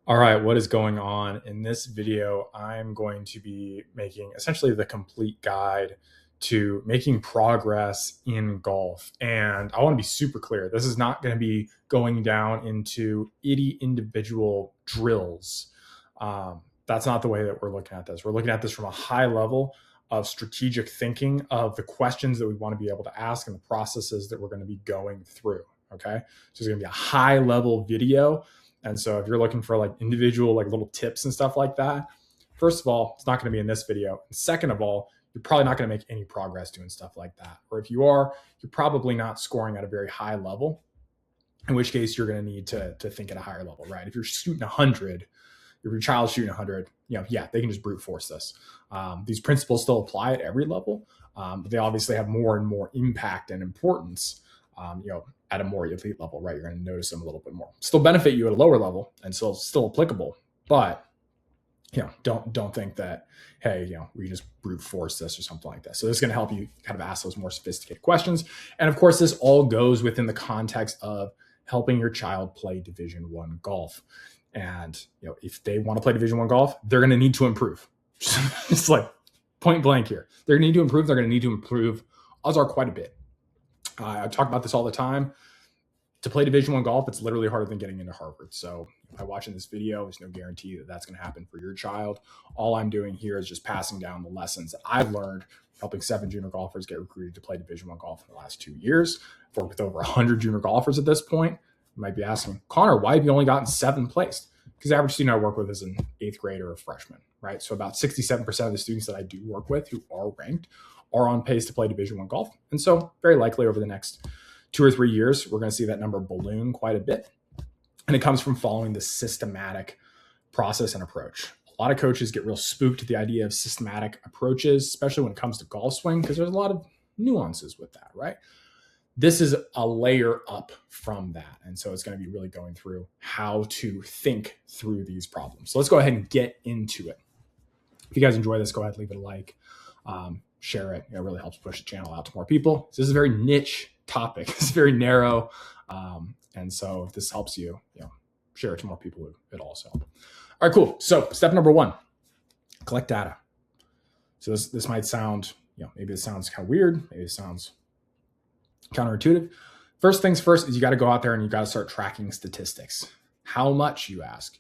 All right, what is going on? In this video, I'm going to be making essentially the complete guide to making progress in golf. And I want to be super clear. This is not going to be going down into individual drills. That's not the way that we're looking at this. We're looking at this from a high level of strategic thinking of the questions that we want to be able to ask and the processes that we're going to be going through. Okay. So it's going to be a high level video. And so if you're looking for like individual, like little tips and stuff like that, first of all, it's not going to be in this video. And second of all, you're probably not going to make any progress doing stuff like that. Or if you are, you're probably not scoring at a very high level, in which case you're going to need to think at a higher level, right? If you're shooting 100, if your child's shooting 100, yeah, they can just brute force this. These principles still apply at every level, but they obviously have more and more impact and importance, at a more elite level, right? You're going to notice them a little bit more. Still benefit you at a lower level and still applicable, but don't think that, hey, we just brute force this or something like that. So this is going to help you kind of ask those more sophisticated questions. And of course, this all goes within the context of helping your child play Division I golf. And if they want to play Division I golf, they're going to need to improve. It's like point blank here. They're going to need to improve. They're going to need to improve. Odds are quite a bit. I talk about this all the time. To play Division I golf, it's literally harder than getting into Harvard. So by watching this video, there's no guarantee that that's going to happen for your child. All I'm doing here is just passing down the lessons that I've learned, helping 7 junior golfers get recruited to play Division I golf in the last 2 years. I've worked with over 100 junior golfers at this point. You might be asking, Connor, why have you only gotten 7 placed? Because the average student I work with is an 8th grader or a freshman, right? So about 67% of the students that I do work with who are ranked are on pace to play Division I golf. And so very likely over the next 2 or 3 years, we're going to see that number balloon quite a bit. And it comes from following the systematic process and approach. A lot of coaches get real spooked at the idea of systematic approaches, especially when it comes to golf swing, because there's a lot of nuances with that, right? This is a layer up from that. And so it's going to be really going through how to think through these problems. So let's go ahead and get into it. If you guys enjoy this, go ahead, leave it a like, share it. It really helps push the channel out to more people. So this is a very niche topic. It's very narrow. And so if this helps you, share it to more people, it'll also help. All right, cool. So step number 1, collect data. So this might sound, maybe it sounds kind of weird. Maybe it sounds counterintuitive. First things first is you got to go out there and you got to start tracking statistics. How much, you ask?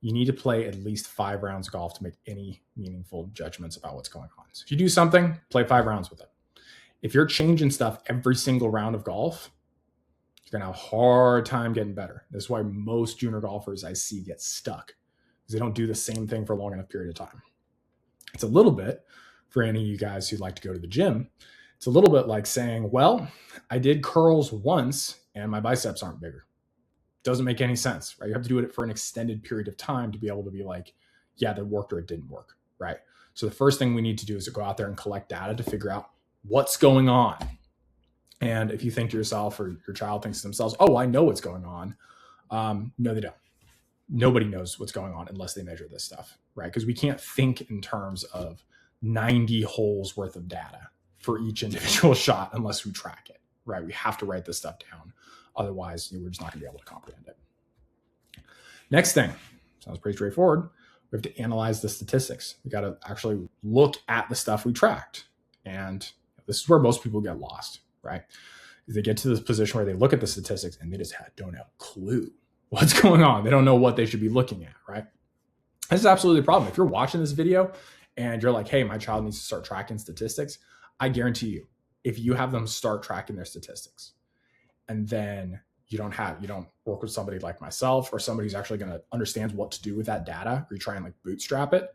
You need to play at least 5 rounds of golf to make any meaningful judgments about what's going on. So if you do something, play 5 rounds with it. If you're changing stuff every single round of golf, you're going to have a hard time getting better. This is why most junior golfers I see get stuck, because they don't do the same thing for a long enough period of time. It's a little bit, for any of you guys who like to go to the gym, it's a little bit like saying, well, I did curls once and my biceps aren't bigger. Doesn't make any sense, right? You have to do it for an extended period of time to be able to be like, yeah, that worked or it didn't work, right? So the first thing we need to do is to go out there and collect data to figure out what's going on. And if you think to yourself, or your child thinks to themselves, oh, I know what's going on. No, they don't. Nobody knows what's going on unless they measure this stuff, right? Because we can't think in terms of 90 holes worth of data for each individual shot unless we track it, right? We have to write this stuff down. Otherwise, we're just not going to be able to comprehend it. Next thing, sounds pretty straightforward. We have to analyze the statistics. We got to actually look at the stuff we tracked. And this is where most people get lost, right? They get to this position where they look at the statistics and they just don't have a clue what's going on. They don't know what they should be looking at, right? This is absolutely a problem. If you're watching this video and you're like, hey, my child needs to start tracking statistics, I guarantee you, if you have them start tracking their statistics, and then you don't work with somebody like myself or somebody who's actually going to understand what to do with that data, or you try and like bootstrap it,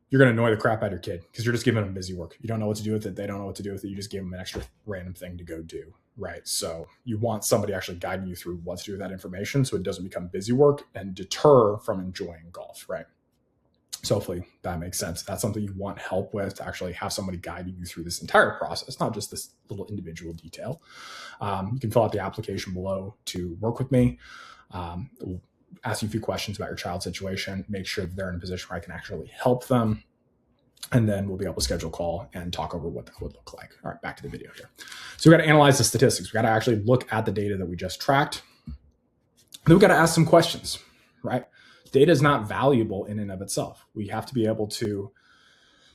you're going to annoy the crap out of your kid because you're just giving them busy work. You don't know what to do with it. They don't know what to do with it. You just give them an extra random thing to go do, right? So you want somebody actually guiding you through what to do with that information so it doesn't become busy work and deter from enjoying golf, right? So hopefully that makes sense. That's something you want help with, to actually have somebody guiding you through this entire process, not just this little individual detail. You can fill out the application below to work with me. We'll ask you a few questions about your child's situation, make sure that they're in a position where I can actually help them. And then we'll be able to schedule a call and talk over what that would look like. All right, back to the video here. So we got to analyze the statistics. We got to actually look at the data that we just tracked. Then we got to ask some questions, right? Data is not valuable in and of itself. We have to be able to,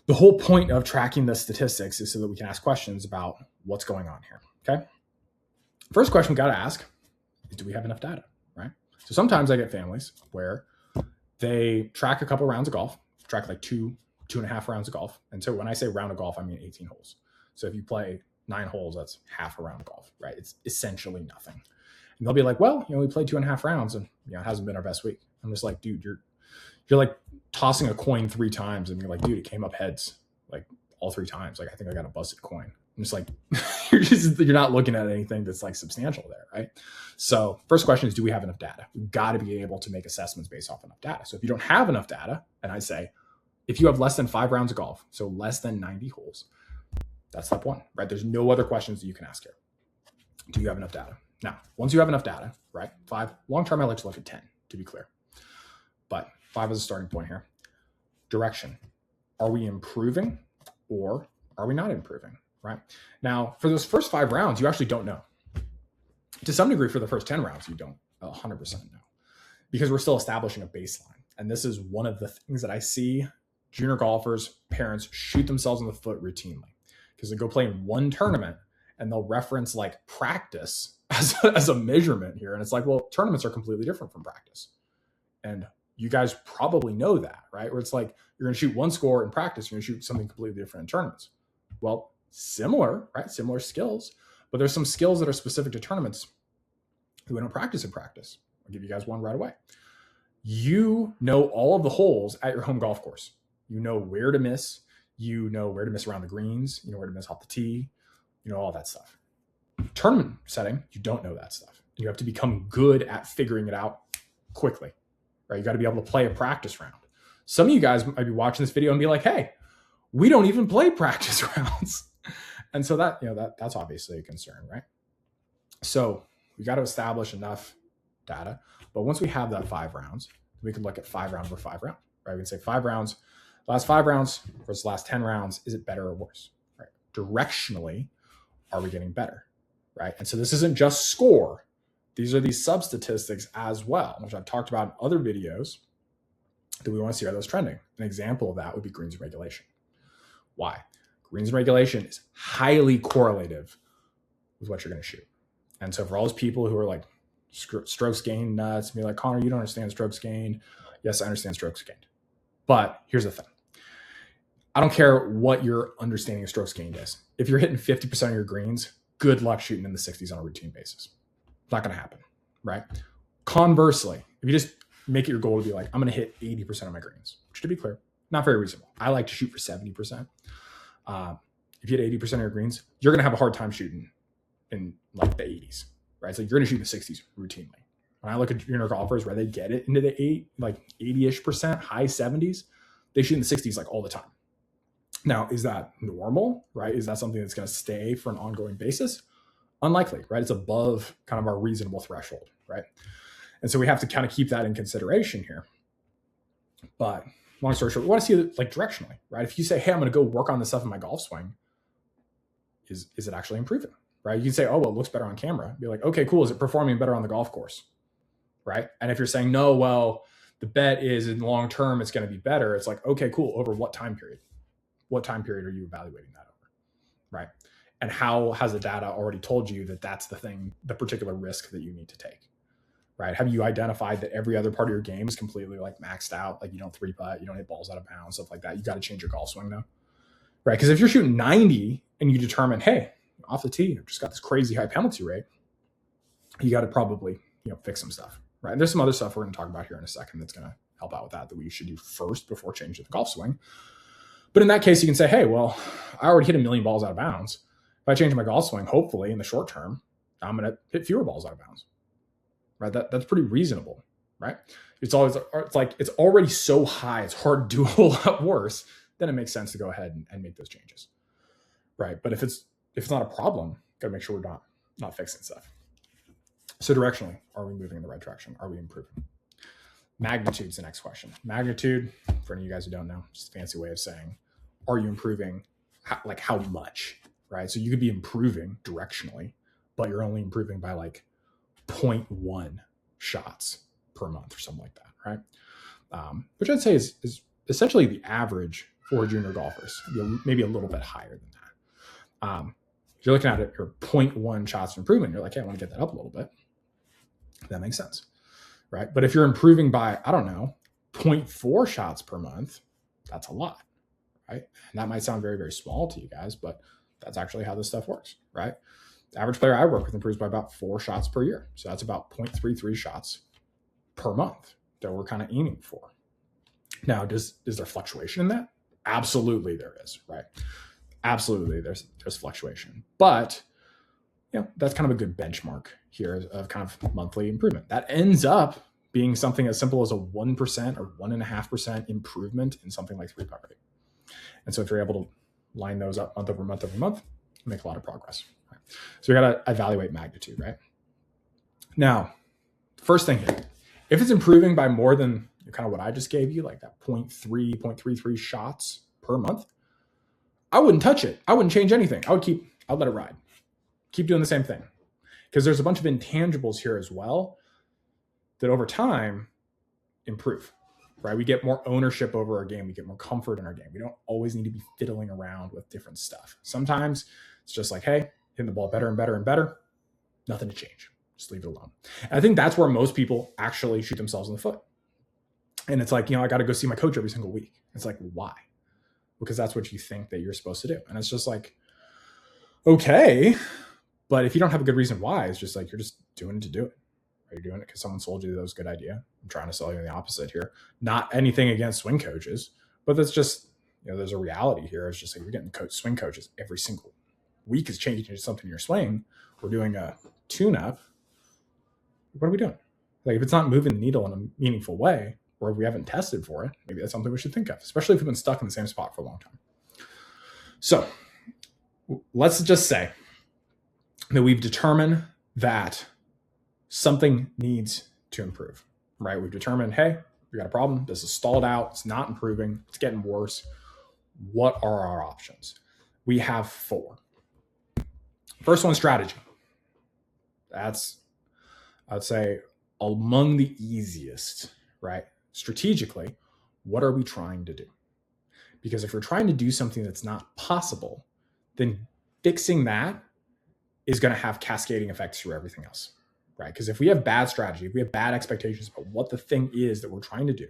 the whole point of tracking the statistics is so that we can ask questions about what's going on here. Okay. First question we got to ask is, do we have enough data? Right. So sometimes I get families where they track a couple rounds of golf, track like 2.5 rounds of golf. And so when I say round of golf, I mean 18 holes. So if you play 9 holes, that's half a round of golf, right? It's essentially nothing. And they'll be like, well, we played 2.5 rounds and it hasn't been our best week. I'm just like, dude, you're like tossing a coin 3 times and you're like, dude, it came up heads like all 3 times. Like, I think I got a busted coin. I'm just like, you're not looking at anything that's like substantial there, right? So first question is, do we have enough data? We've got to be able to make assessments based off enough data. So if you don't have enough data, and I say, if you have less than 5 rounds of golf, so less than 90 holes, that's step 1, right? There's no other questions that you can ask here. Do you have enough data? Now, once you have enough data, right? 5, long-term, I like to look at 10, to be clear. But 5 is a starting point here. Direction. Are we improving or are we not improving, right? Now, for those first 5 rounds, you actually don't know. To some degree, for the first 10 rounds, you don't 100% know, because we're still establishing a baseline. And this is one of the things that I see junior golfers, parents shoot themselves in the foot routinely, because they go play in one tournament and they'll reference like practice as a measurement here. And it's like, well, tournaments are completely different from practice. And you guys probably know that, right? Where it's like, you're going to shoot one score in practice, you're going to shoot something completely different in tournaments. Well, similar, right? Similar skills, but there's some skills that are specific to tournaments that we don't practice in practice. I'll give you guys one right away. You know all of the holes at your home golf course. You know where to miss. You know where to miss around the greens. You know where to miss off the tee. You know all that stuff. Tournament setting, you don't know that stuff. You have to become good at figuring it out quickly, right? You got to be able to play a practice round. Some of you guys might be watching this video and be like, hey, we don't even play practice rounds. And so that's obviously a concern, right? So we got to establish enough data. But once we have that 5 rounds, we can look at 5 rounds over 5 rounds, right? We can say 5 rounds, last 5 rounds versus last 10 rounds, is it better or worse, right? Directionally, are we getting better, right? And so this isn't just score. These are these sub-statistics as well, which I've talked about in other videos that we want to see, are those trending. An example of that would be greens and regulation. Why? Greens and regulation is highly correlative with what you're going to shoot. And so for all those people who are like strokes gained nuts, be like, Connor, you don't understand strokes gained. Yes, I understand strokes gained. But here's the thing. I don't care what your understanding of strokes gained is. If you're hitting 50% of your greens, good luck shooting in the 60s on a routine basis. It's not going to happen, right? Conversely, if you just make it your goal to be like, I'm going to hit 80% of my greens, which, to be clear, not very reasonable. I like to shoot for 70%. If you hit 80% of your greens, you're going to have a hard time shooting in like the 80s, right? So you're going to shoot in the 60s routinely. When I look at junior golfers where they get it into the 80-ish%, high 70s, they shoot in the 60s like all the time. Now, is that normal, right? Is that something that's going to stay for an ongoing basis? Unlikely, right? It's above kind of our reasonable threshold, right? And so we have to kind of keep that in consideration here. But long story short, we want to see it like directionally, right? If you say, hey, I'm going to go work on this stuff in my golf swing, is it actually improving, right? You can say, oh, well, it looks better on camera. Be like, okay, cool. Is it performing better on the golf course, right? And if you're saying, no, well, the bet is in long term, it's going to be better. It's like, okay, cool. Over what time period? What time period are you evaluating that over, right? And how has the data already told you that that's the thing, the particular risk that you need to take, right? Have you identified that every other part of your game is completely like maxed out? Like you don't 3-putt, you don't hit balls out of bounds, stuff like that. You got to change your golf swing though, right? Because if you're shooting 90 and you determine, hey, off the tee, I've just got this crazy high penalty rate, you got to probably, fix some stuff, right? And there's some other stuff we're going to talk about here in a second that's going to help out with that we should do first before changing the golf swing. But in that case, you can say, hey, well, I already hit 1 million balls out of bounds. If I change my golf swing, hopefully in the short term, I'm going to hit fewer balls out of bounds, right? That's pretty reasonable, right? It's already so high, it's hard to do a whole lot worse. Then it makes sense to go ahead and make those changes, right? But if it's not a problem, got to make sure we're not fixing stuff. So directionally, are we moving in the right direction? Are we improving? Magnitude's the next question. Magnitude, for any of you guys who don't know, just a fancy way of saying, are you improving? How much, right? So you could be improving directionally, but you're only improving by like 0.1 shots per month or something like that, right? Which I'd say is essentially the average for junior golfers, maybe a little bit higher than that. If you're looking at it, your 0.1 shots of improvement, you're like, hey, I want to get that up a little bit. That makes sense, right? But if you're improving by, I don't know, 0.4 shots per month, that's a lot, right? And that might sound very, very small to you guys, but that's actually how this stuff works, right? The average player I work with improves by about 4 shots per year. So that's about 0.33 shots per month that we're kind of aiming for. Now, is there fluctuation in that? Absolutely there is, right? Absolutely there's fluctuation. But that's kind of a good benchmark here of kind of monthly improvement. That ends up being something as simple as a 1% or 1.5% improvement in something like 3-putt rate. And so if you're able to line those up month over month over month, you make a lot of progress. Right? So we got to evaluate magnitude, right? Now, first thing here, if it's improving by more than kind of what I just gave you, like that 0.33 shots per month, I wouldn't touch it. I wouldn't change anything. I'd let it ride. Keep doing the same thing. Because there's a bunch of intangibles here as well that over time improve, right? We get more ownership over our game. We get more comfort in our game. We don't always need to be fiddling around with different stuff. Sometimes it's just like, hey, hitting the ball better and better and better. Nothing to change. Just leave it alone. And I think that's where most people actually shoot themselves in the foot. And it's like, I got to go see my coach every single week. It's like, why? Because that's what you think that you're supposed to do. And it's just like, okay, but if you don't have a good reason why, it's just like, you're just doing it to do it. Are you doing it because someone sold you that was a good idea? I'm trying to sell you the opposite here. Not anything against swing coaches, but that's just, there's a reality here. It's just like you're getting swing coaches every single week is changing something in your swing. We're doing a tune-up. What are we doing? Like if it's not moving the needle in a meaningful way, or if we haven't tested for it, maybe that's something we should think of, especially if we've been stuck in the same spot for a long time. So let's just say that we've determined that something needs to improve, right? We've determined, hey, we got a problem. This is stalled out. It's not improving. It's getting worse. What are our options? We have 4. First one, strategy. That's, I'd say, among the easiest, right? Strategically, what are we trying to do? Because if we're trying to do something that's not possible, then fixing that is going to have cascading effects through everything else, right? Because if we have bad strategy, if we have bad expectations about what the thing is that we're trying to do,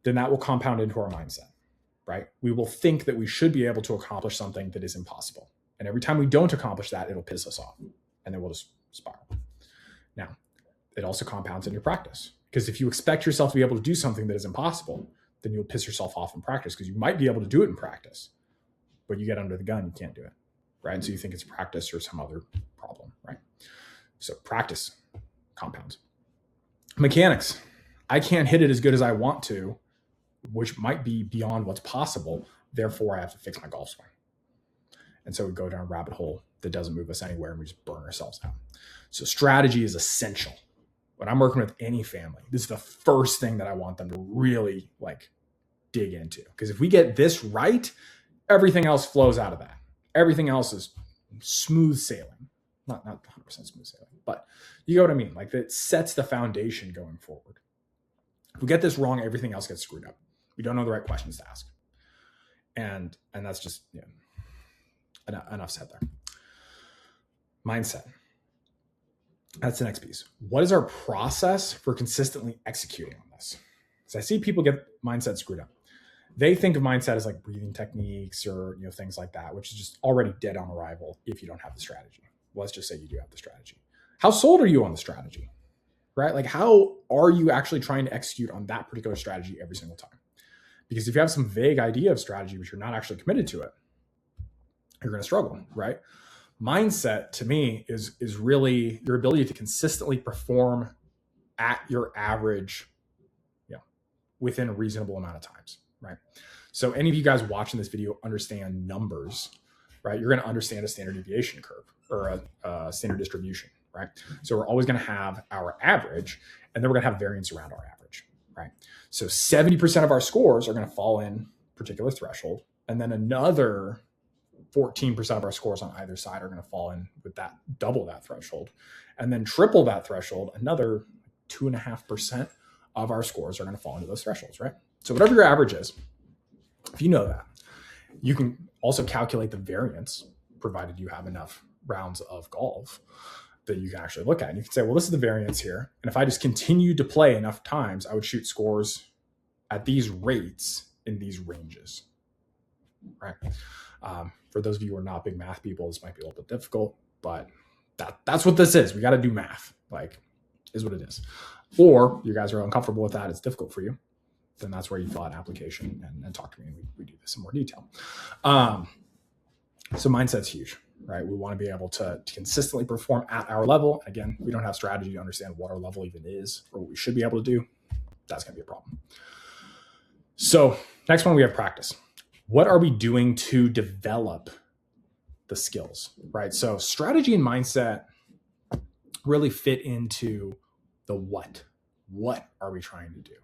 then that will compound into our mindset, right? We will think that we should be able to accomplish something that is impossible. And every time we don't accomplish that, it'll piss us off and then we'll just spiral. Now, it also compounds into practice. Because if you expect yourself to be able to do something that is impossible, then you'll piss yourself off in practice because you might be able to do it in practice, but you get under the gun, you can't do it, right? And so you think it's practice or some other problem, right? So practice compounds. Mechanics. I can't hit it as good as I want to, which might be beyond what's possible. Therefore, I have to fix my golf swing. And so we go down a rabbit hole that doesn't move us anywhere and we just burn ourselves out. So strategy is essential. When I'm working with any family, this is the first thing that I want them to really dig into. Because if we get this right, everything else flows out of that. Everything else is smooth sailing. Not 100% smooth sailing, but you know what I mean? Like that sets the foundation going forward. If we get this wrong, everything else gets screwed up. We don't know the right questions to ask. And that's just enough said there. Mindset. That's the next piece. What is our process for consistently executing on this? So I see people get mindset screwed up. They think of mindset as like breathing techniques or things like that, which is just already dead on arrival if you don't have the strategy. Let's just say you do have the strategy. How sold are you on the strategy? Right? Like how are you actually trying to execute on that particular strategy every single time? Because if you have some vague idea of strategy, but you're not actually committed to it, you're going to struggle, right? Mindset to me is really your ability to consistently perform at your average, within a reasonable amount of times, right? So any of you guys watching this video understand numbers, right? You're going to understand a standard deviation curve or a standard distribution, right? So we're always going to have our average, and then we're going to have variance around our average, right? So 70% of our scores are going to fall in particular threshold, and then another 14% of our scores on either side are going to fall in with that double that threshold, and then triple that threshold, another 2.5% of our scores are going to fall into those thresholds, right? So whatever your average is, if you know that, you can also calculate the variance, provided you have enough rounds of golf that you can actually look at. And you can say, well, this is the variance here. And if I just continued to play enough times, I would shoot scores at these rates in these ranges, right? For those of you who are not big math people, this might be a little bit difficult, but that's what this is. We got to do math, like, is what it is. Or you guys are uncomfortable with that, it's difficult for you, then that's where you fill out an application and talk to me, and we do this in more detail. So mindset's huge, right? We want to be able to consistently perform at our level. Again, we don't have strategy to understand what our level even is or what we should be able to do. That's going to be a problem. So next one, we have practice. What are we doing to develop the skills, right? So strategy and mindset really fit into the what. What are we trying to do?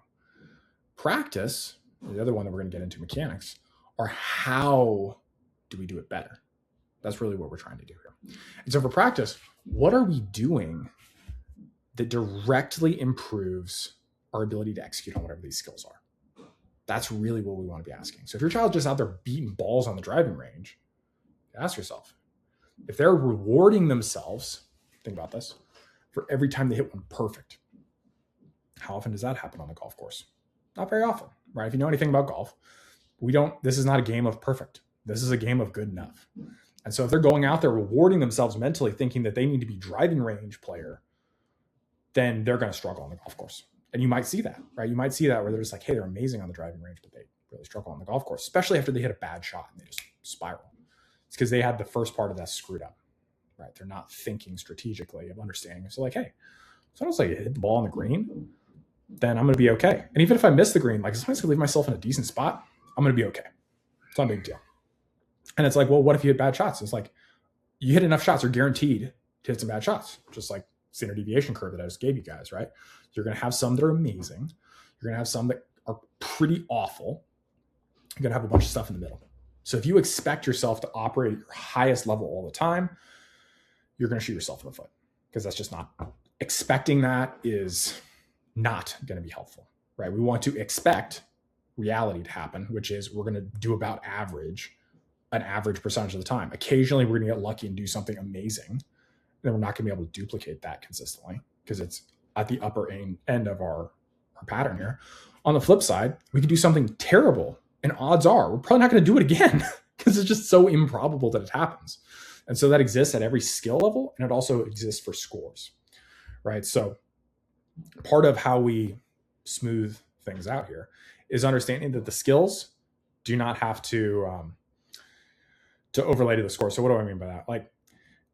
Practice, the other one that we're going to get into, mechanics, are how do we do it better? That's really what we're trying to do here. And so for practice, what are we doing that directly improves our ability to execute on whatever these skills are? That's really what we want to be asking. So if your child's just out there beating balls on the driving range, ask yourself, if they're rewarding themselves, think about this, for every time they hit one perfect, how often does that happen on the golf course? Not very often, right? If you know anything about golf, this is not a game of perfect. This is a game of good enough. And so if they're going out there rewarding themselves mentally, thinking that they need to be driving range player, then they're going to struggle on the golf course. And you might see that, right? You might see that where they're just like, hey, they're amazing on the driving range, but they really struggle on the golf course, especially after they hit a bad shot and they just spiral. It's because they had the first part of that screwed up, right? They're not thinking strategically of understanding. So like, hey, so I was like, hit the ball on the green, then I'm going to be okay. And even if I miss the green, like as long as I leave myself in a decent spot, I'm going to be okay. It's not a big deal. And it's like, well, what if you hit bad shots? It's like, you hit enough shots, you're guaranteed to hit some bad shots, just like standard deviation curve that I just gave you guys, right? You're going to have some that are amazing. You're going to have some that are pretty awful. You're going to have a bunch of stuff in the middle. So if you expect yourself to operate at your highest level all the time, you're going to shoot yourself in the foot, because that's just not, expecting that is not going to be helpful, right? We want to expect reality to happen, which is we're going to do about an average percentage of the time. Occasionally we're going to get lucky and do something amazing. Then we're not going to be able to duplicate that consistently because it's at the upper end of our pattern here. On the flip side, we could do something terrible, and odds are we're probably not going to do it again because it's just so improbable that it happens. And so that exists at every skill level, and it also exists for scores, right? So part of how we smooth things out here is understanding that the skills do not have to overlay to the score. So what do I mean by that? Like,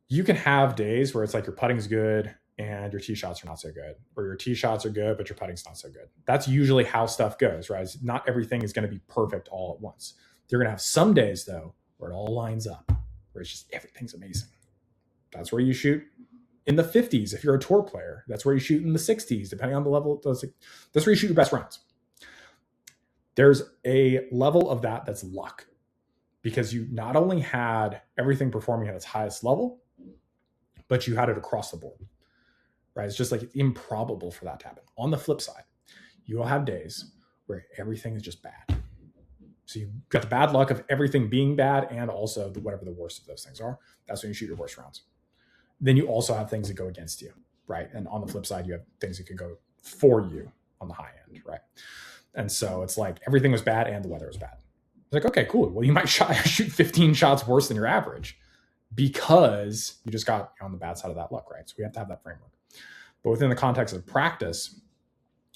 you can have days where it's like your putting's good and your tee shots are not so good, or your tee shots are good, but your putting's not so good. That's usually how stuff goes, right? Not everything is going to be perfect all at once. You're going to have some days though, where it all lines up, where it's just, everything's amazing. That's where you shoot in the 50s. If you're a tour player, that's where you shoot in the 60s, depending on the level. That's where you shoot your best rounds. There's a level of that's luck, because you not only had everything performing at its highest level, but you had it across the board, right? It's just like, it's improbable for that to happen. On the flip side, you will have days where everything is just bad. So you've got the bad luck of everything being bad, and also whatever the worst of those things are. That's when you shoot your worst rounds. Then you also have things that go against you, right? And on the flip side, you have things that can go for you on the high end, right? And so it's like everything was bad and the weather was bad. It's like, okay, cool. Well, you might shoot 15 shots worse than your average because you just got on the bad side of that luck, right? So we have to have that framework. But within the context of practice,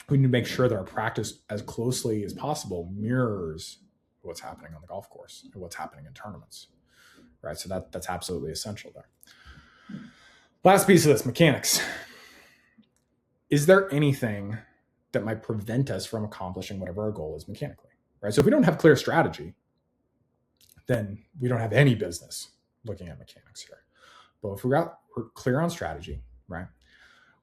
we need to make sure that our practice, as closely as possible, mirrors what's happening on the golf course and what's happening in tournaments, right? So that's absolutely essential there. Last piece of this, mechanics. Is there anything that might prevent us from accomplishing whatever our goal is mechanically, right? So if we don't have clear strategy, then we don't have any business looking at mechanics here. But if we're clear on strategy, right?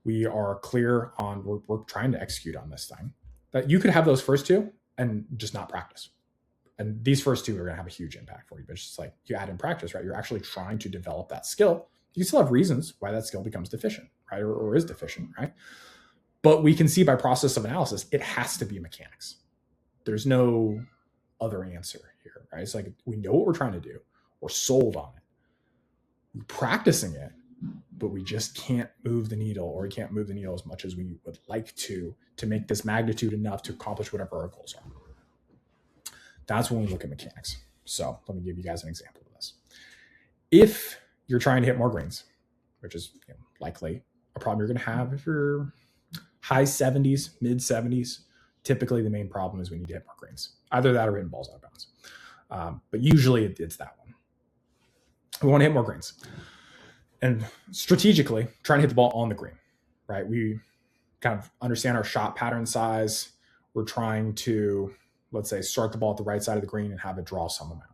We are clear on, we're trying to execute on this thing, that you could have those first two and just not practice. And these first two are going to have a huge impact for you, but it's just like you add in practice, right? You're actually trying to develop that skill. You still have reasons why that skill becomes deficient, right? Or is deficient, right? But we can see by process of analysis, it has to be mechanics. There's no other answer here, right? It's like we know what we're trying to do. We're sold on it. We're practicing it, but we just can't move the needle, or we can't move the needle as much as we would like to make this magnitude enough to accomplish whatever our goals are. That's when we look at mechanics. So let me give you guys an example of this. If you're trying to hit more greens, which is likely a problem you're going to have if you're high 70s, mid 70s, typically the main problem is we need to hit more greens. Either that or hitting balls out of bounds. But usually it's that one. We want to hit more greens. And strategically, trying to hit the ball on the green, right? We kind of understand our shot pattern size. We're trying to, let's say, start the ball at the right side of the green and have it draw some amount,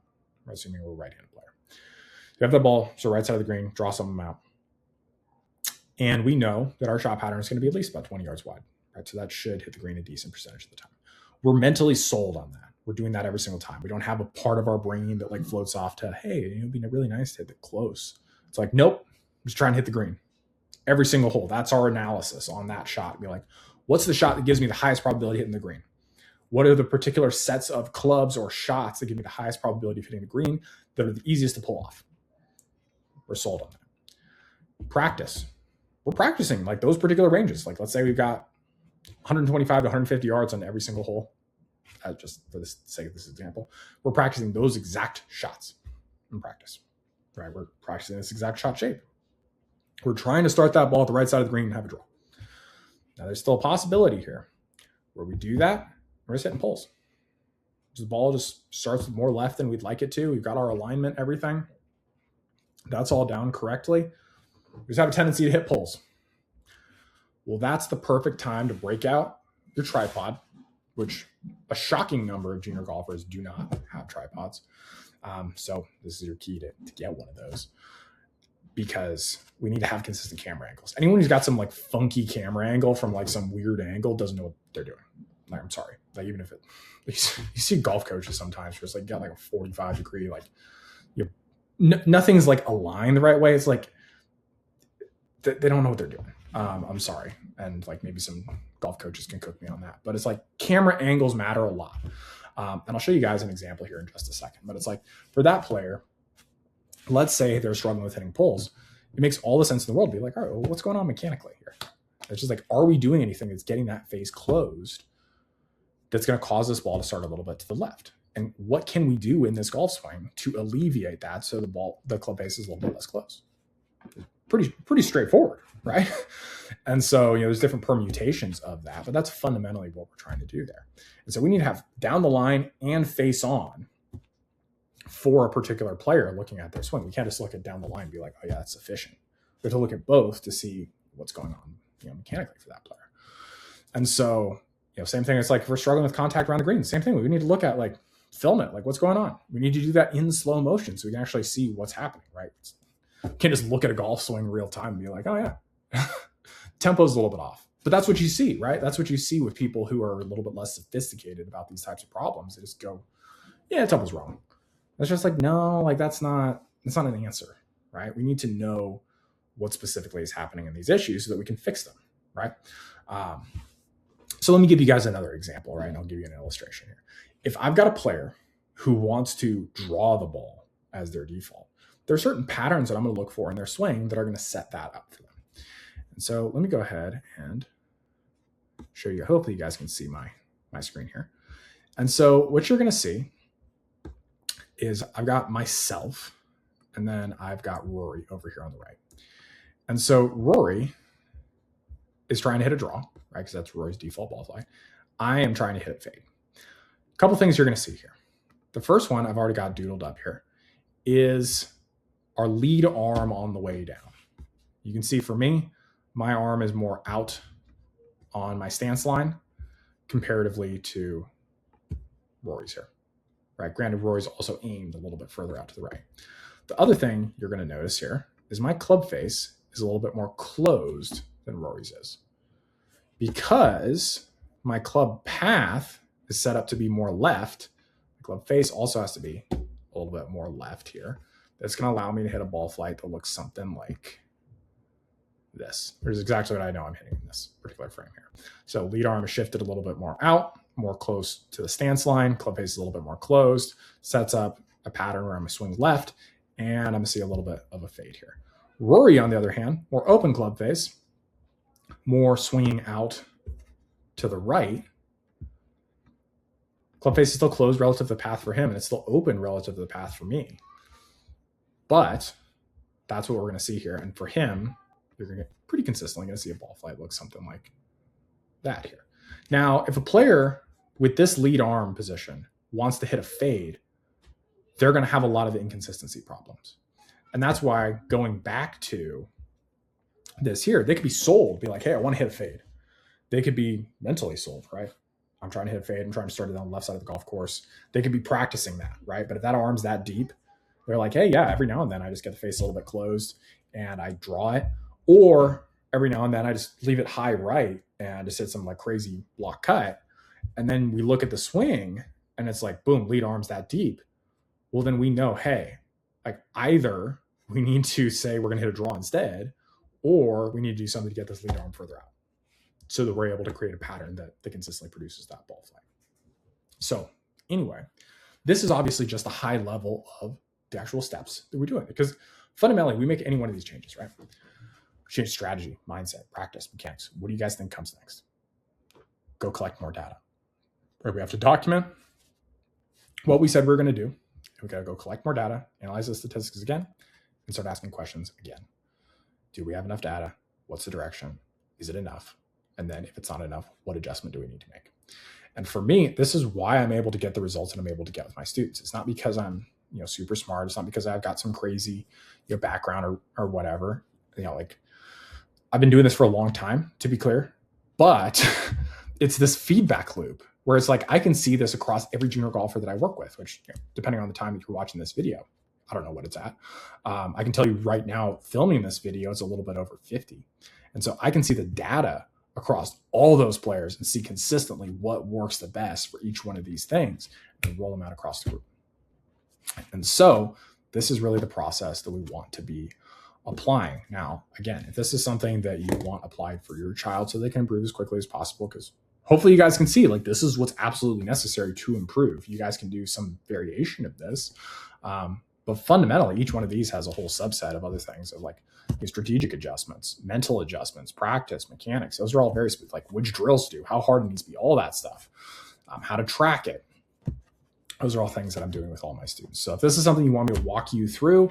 assuming we're a right-handed player. You have the ball, so right side of the green, draw some amount. And we know that our shot pattern is going to be at least about 20 yards wide, right? So that should hit the green a decent percentage of the time. We're mentally sold on that. We're doing that every single time. We don't have a part of our brain that like floats off to, hey, it would be really nice to hit it close. It's like, nope, I'm just trying to hit the green every single hole. That's our analysis on that shot. Be like, what's the shot that gives me the highest probability of hitting the green? What are the particular sets of clubs or shots that give me the highest probability of hitting the green that are the easiest to pull off? We're sold on that. Practice. We're practicing like those particular ranges. Like let's say we've got 125 to 150 yards on every single hole. Just for the sake of this example, we're practicing those exact shots in practice, right? We're practicing this exact shot shape. We're trying to start that ball at the right side of the green and have a draw. Now there's still a possibility here where we do that. We're just hitting poles. The ball just starts more left than we'd like it to. We've got our alignment, everything. That's all down correctly. We just have a tendency to hit poles. Well, that's the perfect time to break out your tripod, which a shocking number of junior golfers do not have tripods. So this is your key to get one of those, because we need to have consistent camera angles. Anyone who's got some like funky camera angle from like some weird angle doesn't know what they're doing. Like, I'm sorry. Like even if it, you see golf coaches sometimes just like got like a 45 degree, like nothing's like aligned the right way. It's like they don't know what they're doing. I'm sorry. And like maybe some golf coaches can cook me on that, but it's like camera angles matter a lot. And I'll show you guys an example here in just a second, but it's like for that player, let's say they're struggling with hitting poles. It makes all the sense in the world to be like, all right, well, what's going on mechanically here? It's just like, are we doing anything that's getting that face closed that's going to cause this ball to start a little bit to the left? And what can we do in this golf swing to alleviate that so the club face is a little bit less close? Pretty straightforward, right? And so, there's different permutations of that, but that's fundamentally what we're trying to do there. And so we need to have down the line and face on for a particular player looking at their swing. We can't just look at down the line and be like, oh yeah, that's sufficient. We have to look at both to see what's going on, mechanically for that player. And so, same thing. It's like if we're struggling with contact around the green, same thing. We need to look at like film it, like what's going on. We need to do that in slow motion so we can actually see what's happening, right? You can't just look at a golf swing real time and be like, oh yeah, tempo's a little bit off. But that's what you see, right? That's what you see with people who are a little bit less sophisticated about these types of problems. They just go, yeah, tempo's wrong. It's just like, no, like that's not an answer, right? We need to know what specifically is happening in these issues so that we can fix them, right? So let me give you guys another example, right? And I'll give you an illustration here. If I've got a player who wants to draw the ball as their default, there are certain patterns that I'm going to look for in their swing that are going to set that up for them. And so let me go ahead and show you. Hopefully you guys can see my screen here. And so what you're going to see is I've got myself, and then I've got Rory over here on the right. And so Rory is trying to hit a draw, right? Because that's Rory's default ball flight. I am trying to hit a fade. A couple things you're going to see here. The first one I've already got doodled up here is our lead arm on the way down. You can see for me, my arm is more out on my stance line comparatively to Rory's here, right? Granted, Rory's also aimed a little bit further out to the right. The other thing you're going to notice here is my club face is a little bit more closed than Rory's is, because my club path is set up to be more left. The club face also has to be a little bit more left here. That's going to allow me to hit a ball flight that looks something like this. Here's exactly what I know I'm hitting in this particular frame here. So lead arm is shifted a little bit more out, more close to the stance line. Club face is a little bit more closed. Sets up a pattern where I'm going to swing left, and I'm going to see a little bit of a fade here. Rory, on the other hand, more open club face, more swinging out to the right. Club face is still closed relative to the path for him, and it's still open relative to the path for me. But that's what we're going to see here. And for him, you're going to get pretty consistently going to see a ball flight look something like that here. Now, if a player with this lead arm position wants to hit a fade, they're going to have a lot of inconsistency problems. And that's why going back to this here, they could be sold, be like, hey, I want to hit a fade. They could be mentally sold, right? I'm trying to hit a fade. I'm trying to start it on the left side of the golf course. They could be practicing that, right? But if that arm's that deep, they're like, hey, yeah, every now and then I just get the face a little bit closed and I draw it. Or every now and then I just leave it high right and just hit some like crazy block cut. And then we look at the swing and it's like, boom, lead arm's that deep. Well, then we know, hey, like either we need to say we're going to hit a draw instead, or we need to do something to get this lead arm further out so that we're able to create a pattern that consistently produces that ball flight. So anyway, this is obviously just a high level of the actual steps that we're doing, because fundamentally we make any one of these changes, right? Change strategy, mindset, practice, mechanics. What do you guys think comes next? Go collect more data. Right? We have to document what we said we were going to do. We got to go collect more data, analyze the statistics again, and start asking questions again. Do we have enough data? What's the direction? Is it enough? And then if it's not enough, what adjustment do we need to make? And for me, this is why I'm able to get the results that I'm able to get with my students. It's not because I'm, super smart. It's not because I've got some crazy, background or whatever. Like I've been doing this for a long time, to be clear, but it's this feedback loop where it's like, I can see this across every junior golfer that I work with, which depending on the time that you're watching this video, I don't know what it's at. I can tell you right now, filming this video, it's a little bit over 50. And so I can see the data across all those players and see consistently what works the best for each one of these things and roll them out across the group. And so this is really the process that we want to be applying. Now, again, if this is something that you want applied for your child so they can improve as quickly as possible, because hopefully you guys can see like this is what's absolutely necessary to improve. You guys can do some variation of this. But fundamentally, each one of these has a whole subset of other things of like strategic adjustments, mental adjustments, practice, mechanics. Those are all very specific, like which drills to do, how hard it needs to be, all that stuff, how to track it. Those are all things that I'm doing with all my students. So if this is something you want me to walk you through,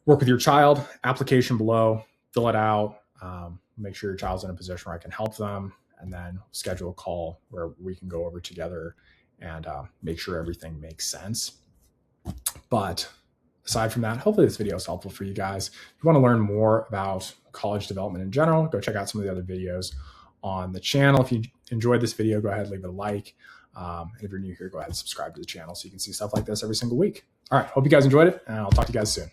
work with your child, application below, fill it out, make sure your child's in a position where I can help them, and then schedule a call where we can go over together and make sure everything makes sense. But aside from that, hopefully this video is helpful for you guys. If you want to learn more about college development in general, go check out some of the other videos on the channel. If you enjoyed this video, go ahead and leave it a like. And if you're new here, go ahead and subscribe to the channel so you can see stuff like this every single week. All right, hope you guys enjoyed it, and I'll talk to you guys soon.